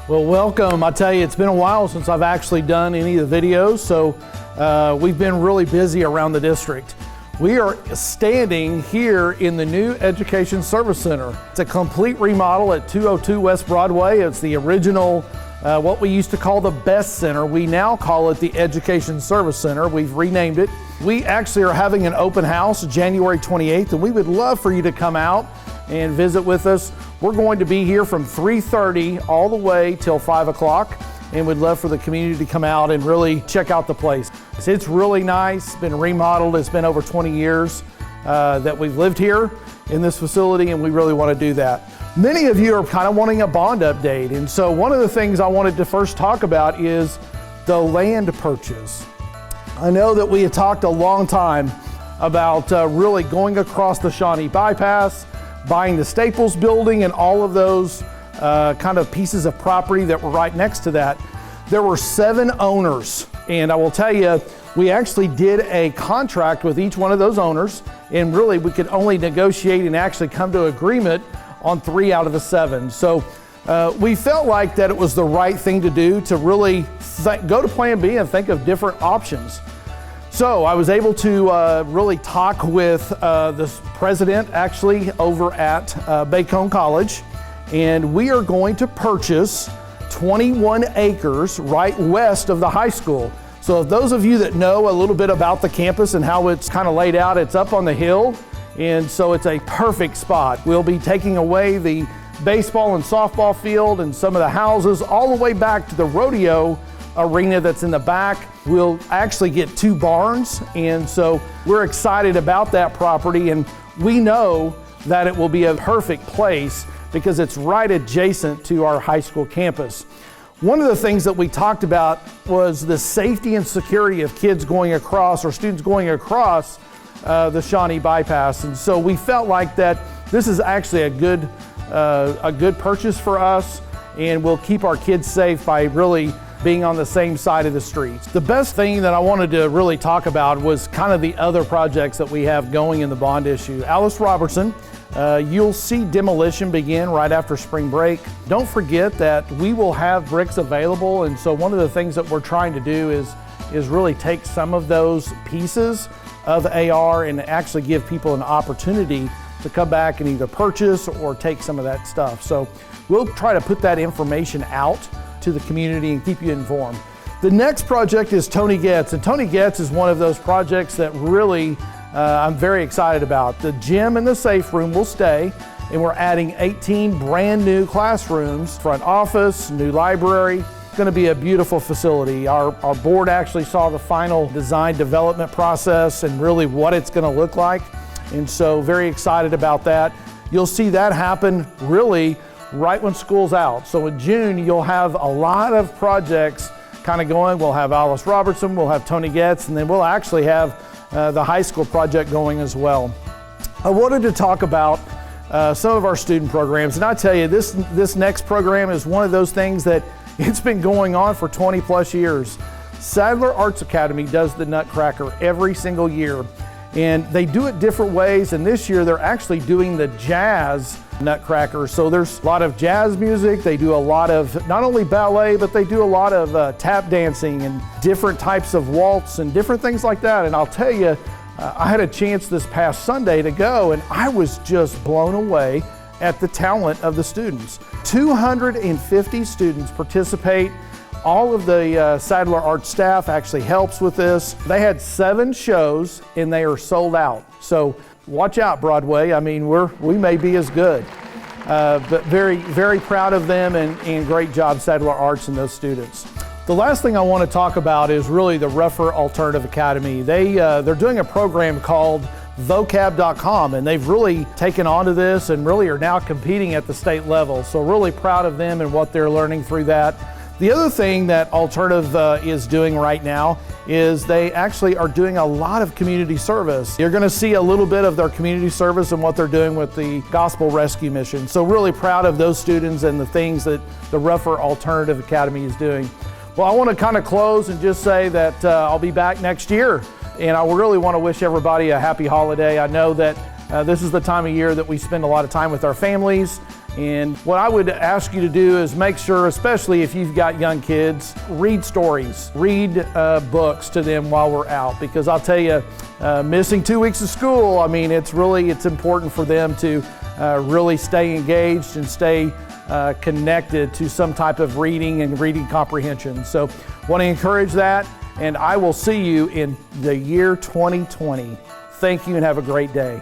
Well, welcome. I tell you, it's been a while since I've actually done any of the videos, so we've been really busy around the district. We are standing here in the new Education Service Center. It's a complete remodel at 202 West Broadway. It's the original, what we used to call the Best Center. We now call it the Education Service Center. We've renamed it. We actually are having an open house January 28th, and we would love for you to come out and visit with us. We're going to be here from 3:30 all the way till 5 o'clock, and we'd love for the community to come out and really check out the place. It's really nice, it's been remodeled. It's been over 20 years that we've lived here in this facility, and we really want to do that. Many of you are kind of wanting a bond update, and so one of the things I wanted to first talk about is the land purchase. I know that we had talked a long time about really going across the Shawnee Bypass, buying the Staples building and all of those kind of pieces of property that were right next to that. There were 7 owners, and I will tell you, we actually did a contract with each one of those owners, and really we could only negotiate and actually come to agreement on 3 out of the 7. So we felt like that it was the right thing to do to really go to Plan B and think of different options. So I was able to really talk with the president actually over at Bacone College, and we are going to purchase 21 acres right west of the high school. So if those of you that know a little bit about the campus and how it's kind of laid out, it's up on the hill, and so it's a perfect spot. We'll be taking away the baseball and softball field and some of the houses all the way back to the rodeo arena that's in the back. We'll actually get 2 barns, and so we're excited about that property, and we know that it will be a perfect place because it's right adjacent to our high school campus. One of the things that we talked about was the safety and security of kids going across or students going across the Shawnee Bypass, and so we felt like that this is actually a good purchase for us, and we'll keep our kids safe by really being on the same side of the streets. The best thing that I wanted to really talk about was kind of the other projects that we have going in the bond issue. Alice Robertson, you'll see demolition begin right after spring break. Don't forget that we will have bricks available, and so one of the things that we're trying to do is really take some of those pieces of AR and actually give people an opportunity to come back and either purchase or take some of that stuff. So we'll try to put that information out to the community and keep you informed. The next project is Tony Goetz, and Tony Goetz is one of those projects that really I'm very excited about. The gym and the safe room will stay, and we're adding 18 brand new classrooms, front office, new library. It's going to be a beautiful facility. Our board actually saw the final design development process and really what it's going to look like, and so very excited about that. You'll see that happen really right when school's out. So in June, you'll have a lot of projects kind of going. We'll have Alice Robertson, we'll have Tony Goetz, and then we'll actually have the high school project going as well. I wanted to talk about some of our student programs, and I tell you, this next program is one of those things that it's been going on for 20 plus years. Sadler Arts Academy does the Nutcracker every single year, and they do it different ways, and this year they're actually doing the jazz Nutcracker. So there's a lot of jazz music. They do a lot of not only ballet, but they do a lot of tap dancing and different types of waltz and different things like that. And I'll tell you, I had a chance this past Sunday to go, and I was just blown away at the talent of the students. 250 students participate. All of the Sadler Arts staff actually helps with this. They had 7 shows, and they are sold out. So watch out, Broadway. I mean, we may be as good. But very, very proud of them, and great job, Sadler Arts and those students. The last thing I want to talk about is really the Rougher Alternative Academy. They're doing a program called vocab.com, and they've really taken on to this and really are now competing at the state level. So really proud of them and what they're learning through that. The other thing that Alternative is doing right now is they actually are doing a lot of community service. You're going to see a little bit of their community service and what they're doing with the Gospel Rescue Mission. So really proud of those students and the things that the Rougher Alternative Academy is doing. Well, I want to kind of close and just say that I'll be back next year, and I really want to wish everybody a happy holiday. I know that this is the time of year that we spend a lot of time with our families, And what I would ask you to do is make sure, especially if you've got young kids, read stories, read books to them while we're out, because I'll tell you, missing 2 weeks of school, I mean, it's important for them to really stay engaged and stay connected to some type of reading and reading comprehension. So want to encourage that, and I will see you in the year 2020. Thank you and have a great day.